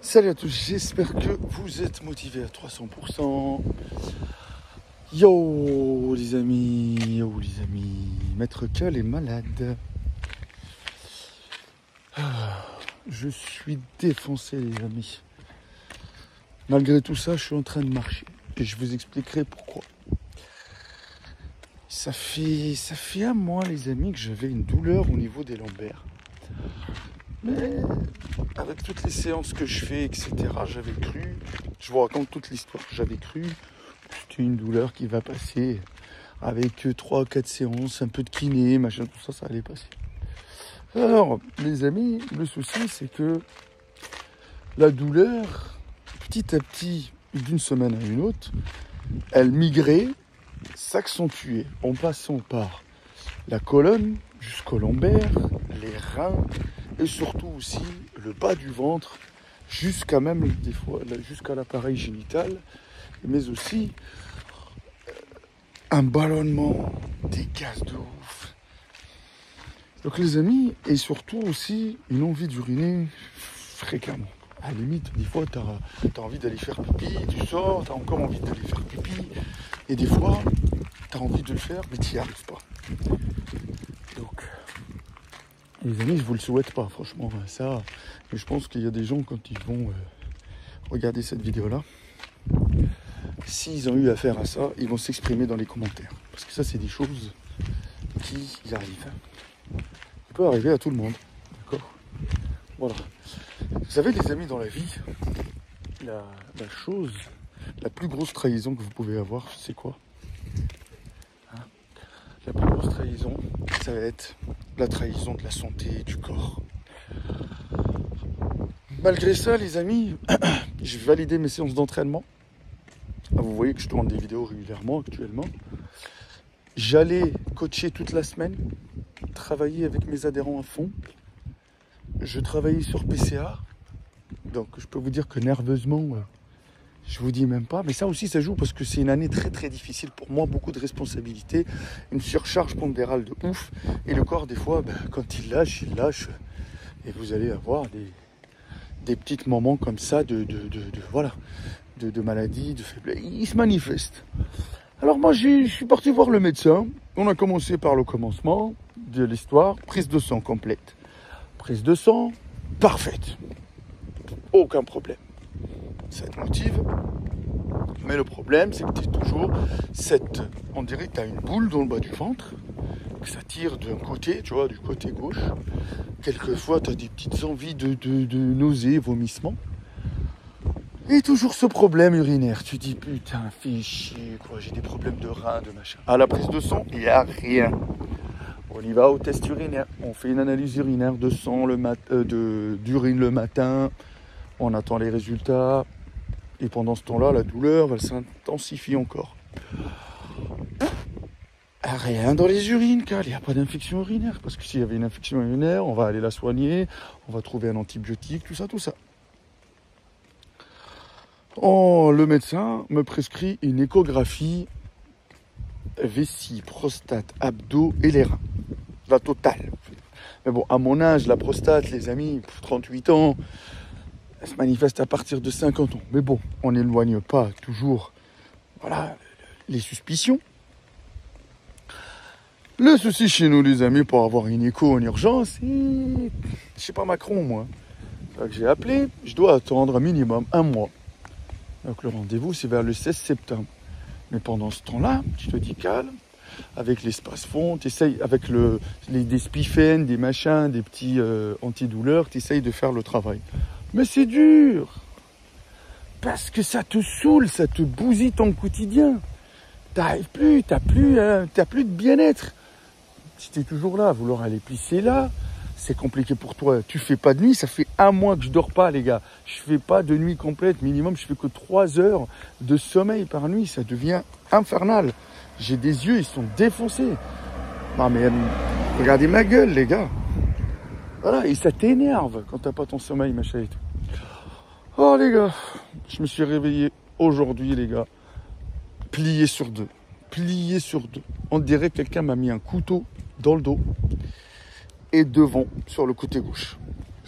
Salut à tous, j'espère que vous êtes motivés à 300%. Yo les amis, Maître Cal est malade. Je suis défoncé les amis. Malgré tout ça, je suis en train de marcher. Et je vous expliquerai pourquoi. Ça fait un mois les amis que j'avais une douleur au niveau des lombaires. Mais avec toutes les séances que je fais, etc., j'avais cru, je vous raconte toute l'histoire, j'avais cru que c'était une douleur qui va passer avec 3 ou 4 séances, un peu de kiné, machin, tout ça, ça allait passer. Alors, les amis, le souci, c'est que la douleur, petit à petit, d'une semaine à une autre, elle migrait, s'accentuait en passant par la colonne jusqu'au lombaire, les reins et surtout aussi le bas du ventre jusqu'à même des fois jusqu'à l'appareil génital, mais aussi un ballonnement, des gaz de ouf. Donc les amis, et surtout aussi une envie d'uriner fréquemment. À la limite, des fois, tu as envie d'aller faire pipi, tu sors, tu as encore envie d'aller faire pipi, et des fois, tu as envie de le faire, mais tu n'y arrives pas. Donc, les amis, je vous le souhaite pas, franchement, ça. Mais je pense qu'il y a des gens, quand ils vont regarder cette vidéo-là, s'ils ont eu affaire à ça, ils vont s'exprimer dans les commentaires. Parce que ça, c'est des choses qui y arrivent. Ça peut arriver à tout le monde, d'accord ? Voilà. Vous savez, les amis, dans la vie, la chose, la plus grosse trahison que vous pouvez avoir, c'est quoi ? La plus grosse trahison, ça va être la trahison de la santé et du corps. Malgré ça, les amis, j'ai validé mes séances d'entraînement. Vous voyez que je tourne des vidéos régulièrement actuellement. J'allais coacher toute la semaine, travailler avec mes adhérents à fond. Je travaillais sur PCA. Donc je peux vous dire que nerveusement, je vous dis même pas. Mais ça aussi, ça joue parce que c'est une année très très difficile pour moi. Beaucoup de responsabilités, une surcharge pondérale de ouf. Et le corps, des fois, quand il lâche. Et vous allez avoir des petits moments comme ça de maladie, de faiblesse. Il se manifeste. Alors moi, je suis parti voir le médecin. On a commencé par le commencement de l'histoire. Prise de sang complète. Prise de sang parfaite. Aucun problème. Ça te motive. Mais le problème, c'est que tu es toujours on dirait que tu as une boule dans le bas du ventre, que ça tire d'un côté, tu vois, du côté gauche. Quelquefois, tu as des petites envies de nausées, vomissements. Et toujours ce problème urinaire. Tu dis, putain, fais chier, quoi, j'ai des problèmes de reins, de machin. À la prise de sang, il n'y a rien. On y va au test urinaire. On fait une analyse urinaire de sang, d'urine le matin. On attend les résultats. Et pendant ce temps-là, la douleur, elle s'intensifie encore. Rien dans les urines, car il n'y a pas d'infection urinaire. Parce que s'il y avait une infection urinaire, on va aller la soigner. On va trouver un antibiotique, tout ça. Le médecin me prescrit une échographie vessie, prostate, abdos et les reins. La totale. Mais bon, à mon âge, la prostate, les amis, 38 ans, elle se manifeste à partir de 50 ans. Mais bon, on n'éloigne pas toujours les suspicions. Le souci chez nous, les amis, pour avoir une écho en urgence, je sais pas Macron, moi. Donc j'ai appelé, je dois attendre un minimum 1 mois. Donc le rendez-vous, c'est vers le 16 septembre. Mais pendant ce temps-là, tu te dis calme, avec l'espace fond, tu essayes, avec des spiphènes, des machins, des petits antidouleurs, tu essayes de faire le travail. Mais c'est dur, parce que ça te saoule, ça te bousille ton quotidien. T'arrives plus, t'as plus de bien-être. Si tu es toujours là, à vouloir aller pisser là, c'est compliqué pour toi. Tu fais pas de nuit, ça fait 1 mois que je dors pas, les gars. Je fais pas de nuit complète, minimum, je fais que 3 heures de sommeil par nuit. Ça devient infernal. J'ai des yeux, ils sont défoncés. Non mais regardez ma gueule, les gars. Voilà, et ça t'énerve quand t'as pas ton sommeil, machin et tout. Oh les gars, je me suis réveillé aujourd'hui, les gars, plié sur deux. On dirait que quelqu'un m'a mis un couteau dans le dos et devant, sur le côté gauche.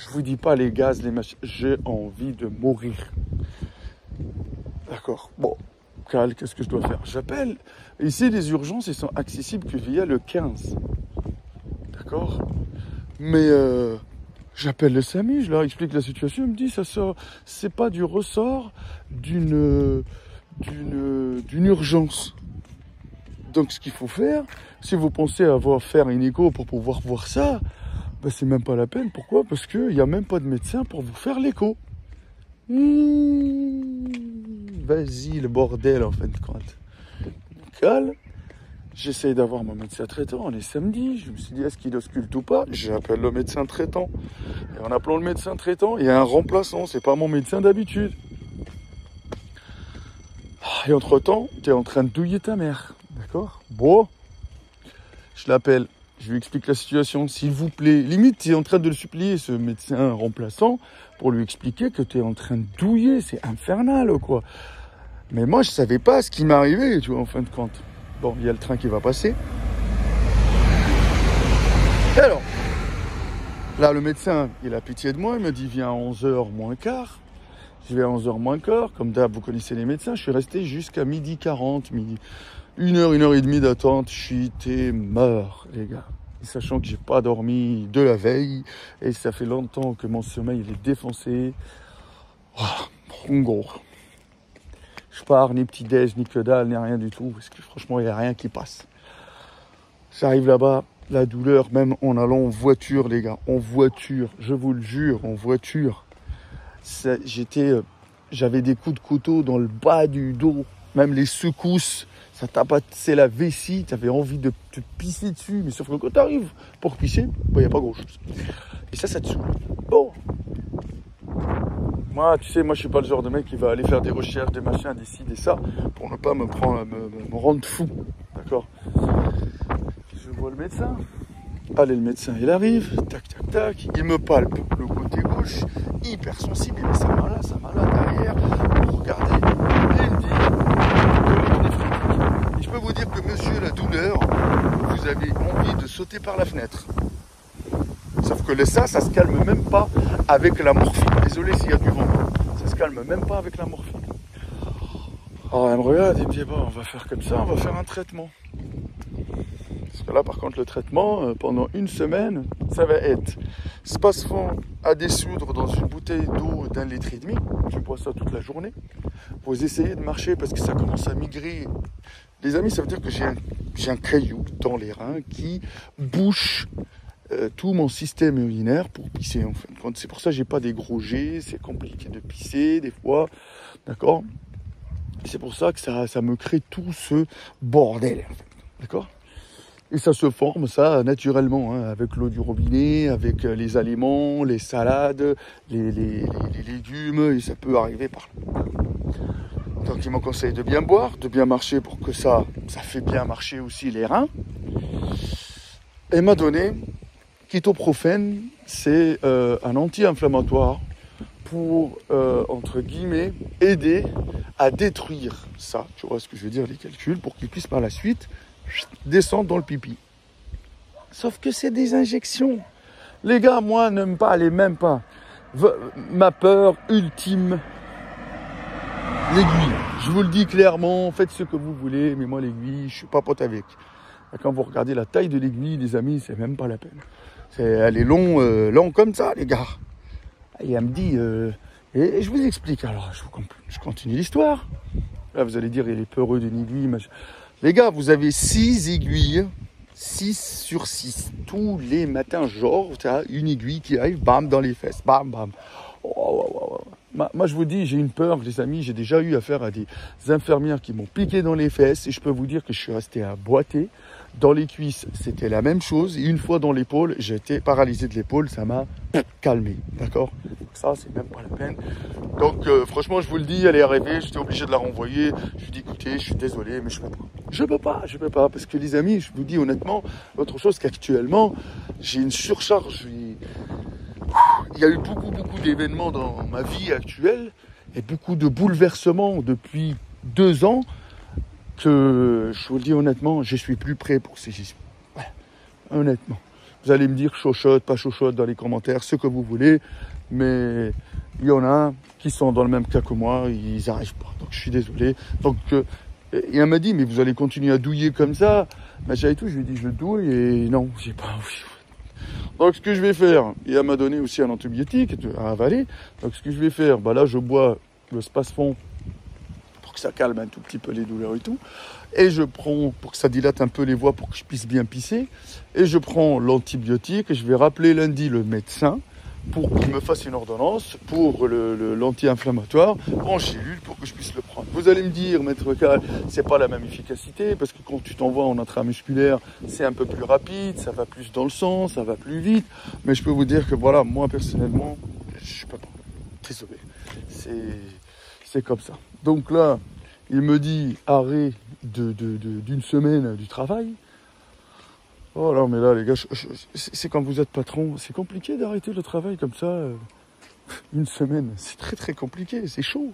Je vous dis pas les gaz, les machins. J'ai envie de mourir. D'accord. Bon, Cal, qu'est-ce que je dois faire? J'appelle. Ici, les urgences, ils sont accessibles que via le 15. D'accord. Mais j'appelle le SAMU, je leur explique la situation. Ils me disent, c'est pas du ressort d'une urgence. Donc, ce qu'il faut faire, si vous pensez faire une écho pour pouvoir voir ça, ben, c'est même pas la peine. Pourquoi? Parce qu'il n'y a même pas de médecin pour vous faire l'écho. Vas-y, le bordel, en fin de compte. Calme. J'essaye d'avoir mon médecin traitant. On est samedi. Je me suis dit, est-ce qu'il ausculte ou pas? J'appelle le médecin traitant. Et en appelant le médecin traitant, il y a un remplaçant. C'est pas mon médecin d'habitude. Et entre-temps, tu es en train de douiller ta mère. D'accord? Bon. Je l'appelle. Je lui explique la situation. S'il vous plaît. Limite, tu es en train de le supplier, ce médecin remplaçant, pour lui expliquer que tu es en train de douiller. C'est infernal, quoi. Mais moi, je savais pas ce qui m'arrivait, tu vois, en fin de compte. Bon, il y a le train qui va passer. Et alors, là, le médecin, il a pitié de moi. Il me dit, viens à 11h moins quart. Je vais à 11h moins quart. Comme d'hab, vous connaissez les médecins. Je suis resté jusqu'à 12h40, midi. 1h et demie d'attente. J'étais mort, les gars. Et sachant que j'ai pas dormi de la veille. Et ça fait longtemps que mon sommeil, il est défoncé. En gros. Je pars, ni petit-déj, ni que dalle, ni rien du tout. Parce que franchement, il n'y a rien qui passe. J'arrive là-bas, la douleur, même en allant en voiture, les gars. En voiture, je vous le jure, en voiture. J'avais des coups de couteau dans le bas du dos. Même les secousses, ça tapassait la vessie. Tu avais envie de te pisser dessus. Mais sauf que quand tu arrives pour pisser, il n'y a pas grand-chose. Et ça te saoule. Bon. Moi, tu sais, moi, je suis pas le genre de mec qui va aller faire des recherches, des machins, des ci, des ça, pour ne pas me rendre fou. D'accord? Je vois le médecin. Allez, le médecin, il arrive. Tac, tac, tac. Il me palpe le côté gauche. Hyper sensible. Mais ça m'a là, derrière. Regardez. Et il me dit, et je peux vous dire que monsieur, la douleur, vous avez envie de sauter par la fenêtre. Sauf que ça se calme même pas avec la morphine. Désolé s'il y a du vent. Ça se calme même pas avec la morphine. Alors elle me regarde et me dit, bon, on va faire comme ça, on va faire un traitement. Parce que là, par contre, le traitement, pendant une semaine, ça va être Spasfon à dissoudre dans une bouteille d'eau d'1,5 litre. Tu bois ça toute la journée. Vous essayez de marcher parce que ça commence à migrer. Les amis, ça veut dire que j'ai un caillou dans les reins qui bouche tout mon système urinaire pour pisser, en fin de compte. C'est pour ça que j'ai pas des gros jets, c'est compliqué de pisser des fois, d'accord? C'est pour ça que ça me crée tout ce bordel, en fait. D'accord? Et ça se forme, ça, naturellement, hein, avec l'eau du robinet, avec les aliments, les salades, les légumes, et ça peut arriver par là. Donc il me conseille de bien boire, de bien marcher pour que ça fait bien marcher aussi les reins. Et m'a donné Ketoprophène, c'est un anti-inflammatoire pour, entre guillemets, aider à détruire ça. Tu vois ce que je veux dire, les calculs, pour qu'il puisse par la suite descendre dans le pipi. Sauf que c'est des injections. Les gars, moi, ne me parlez même pas. Ma peur ultime, l'aiguille. Je vous le dis clairement, faites ce que vous voulez, mais moi, l'aiguille, je suis pas pote avec. Quand vous regardez la taille de l'aiguille, les amis, c'est même pas la peine. Elle est long comme ça, les gars. Et elle me dit, et je vous explique. Alors, je continue l'histoire. Là, vous allez dire, il est peureux d'une aiguille. Les gars, vous avez 6 aiguilles, 6 sur 6, tous les matins, genre, tu as une aiguille qui arrive, bam, dans les fesses, bam, bam. Moi, je vous dis, j'ai une peur, les amis, j'ai déjà eu affaire à des infirmières qui m'ont piqué dans les fesses, et je peux vous dire que je suis resté à boiter. Dans les cuisses, c'était la même chose, et une fois dans l'épaule, j'étais paralysé de l'épaule, ça m'a calmé, d'accord? Ça, c'est même pas la peine. Donc, franchement, je vous le dis, elle est arrivée, j'étais obligé de la renvoyer. Je lui dis, écoutez, je suis désolé, mais je peux pas. Je peux pas, parce que les amis, je vous dis honnêtement, autre chose qu'actuellement, j'ai une surcharge. Il y a eu beaucoup d'événements dans ma vie actuelle, et beaucoup de bouleversements depuis 2 ans, que je vous le dis honnêtement, je suis plus prêt pour ces... Voilà, honnêtement. Vous allez me dire chochotte, pas chochotte dans les commentaires, ce que vous voulez. Mais il y en a qui sont dans le même cas que moi, ils n'arrivent pas. Donc je suis désolé. Donc et elle m'a dit, mais vous allez continuer à douiller comme ça, machin et tout. Je lui ai dit, je douille et non, j'ai pas envie. Donc ce que je vais faire, et elle m'a donné aussi un antibiotique à avaler. Donc ce que je vais faire, bah là je bois le Spasfon pour que ça calme un tout petit peu les douleurs et tout. Et je prends, pour que ça dilate un peu les voies, pour que je puisse bien pisser. Et je prends l'antibiotique et je vais rappeler lundi le médecin pour qu'il me fasse une ordonnance pour l'anti-inflammatoire en gélule pour que je puisse le prendre. Vous allez me dire, maître Cal, c'est pas la même efficacité parce que quand tu t'envoies en intramusculaire, c'est un peu plus rapide, ça va plus dans le sang, ça va plus vite. Mais je peux vous dire que voilà, moi personnellement, je peux pas. Désolé. C'est comme ça. Donc là, il me dit arrêt d'une semaine du travail. Oh non, mais là, les gars, c'est quand vous êtes patron, c'est compliqué d'arrêter le travail comme ça. Une semaine, c'est très très compliqué, c'est chaud.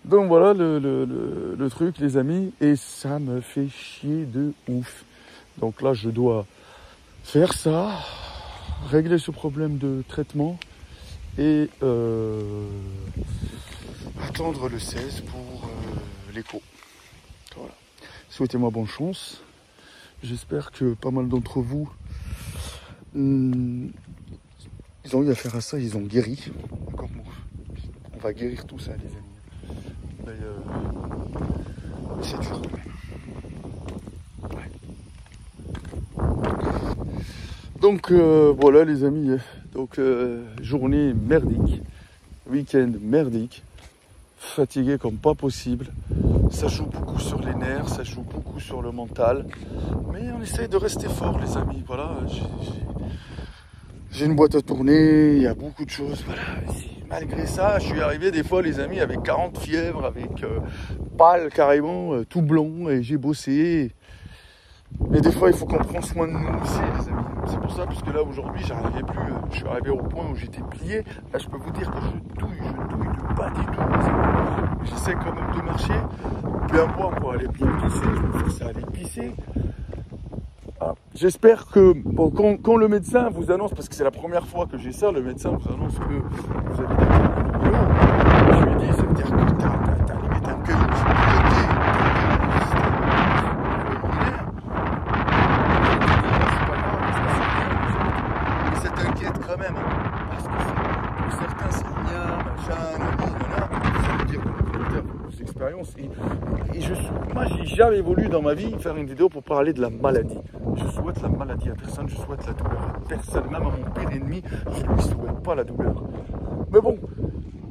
Donc voilà le truc, les amis, et ça me fait chier de ouf. Donc là, je dois faire ça, régler ce problème de traitement et attendre le 16 pour l'écho. Voilà. Souhaitez-moi bonne chance. J'espère que pas mal d'entre vous, ils ont eu affaire à ça, ils ont guéri. Encore bon. On va guérir tout ça, les amis. Mais c'est dur quand même. Ouais. Donc voilà les amis. Donc journée merdique, week-end merdique, fatigué comme pas possible. Ça joue beaucoup sur les nerfs, ça joue beaucoup sur le mental. Mais on essaye de rester fort, les amis. Voilà, j'ai une boîte à tourner, il y a beaucoup de choses. Voilà, malgré ça, je suis arrivé des fois, les amis, avec 40 fièvres, avec pâle carrément, tout blond, et j'ai bossé. Mais des fois, il faut qu'on prenne soin de nous aussi, les amis. C'est pour ça, puisque là, aujourd'hui, j'arrivais plus. Je suis arrivé au point où j'étais plié. Là, je peux vous dire que je douille de pas du tout, les amis. J'essaie quand même de marcher. Bien boire pour aller bien pisser. Je me fais ça aller pisser. Voilà. J'espère que, bon, quand le médecin vous annonce, parce que c'est la première fois que j'ai ça, le médecin vous annonce que vous avez des vidéos. Je lui dis, ça veut dire que t'as limite un cœur qui est bloqué. Quand même, parce que pour certains c'est rien, machin, ça veut dire vos expériences. Moi j'ai jamais voulu dans ma vie faire une vidéo pour parler de la maladie. Je souhaite la maladie à personne, je souhaite la douleur à personne, même à mon pire ennemi, je ne lui souhaite pas la douleur. Mais bon,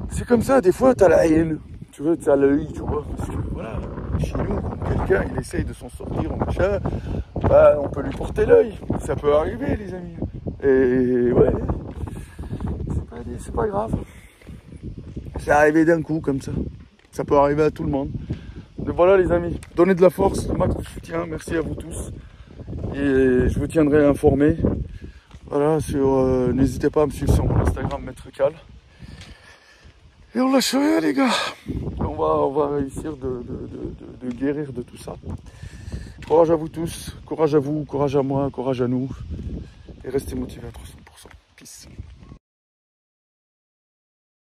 c'est comme ça, des fois t'as la haine, tu vois, t'as l'œil, tu vois, parce que voilà, chez nous, quand quelqu'un il essaye de s'en sortir, machin, bah, on peut lui porter l'œil, ça peut arriver les amis. Et ouais, c'est pas grave. C'est arrivé d'un coup comme ça. Ça peut arriver à tout le monde. Donc voilà les amis, donnez de la force, max de soutien, merci à vous tous. Et je vous tiendrai informé. Voilà, n'hésitez pas à me suivre sur mon Instagram, Maître Cal. Et on lâche rien les gars. On va réussir de guérir de tout ça. Courage à vous tous, courage à vous, courage à moi, courage à nous. Et restez motivés à 300.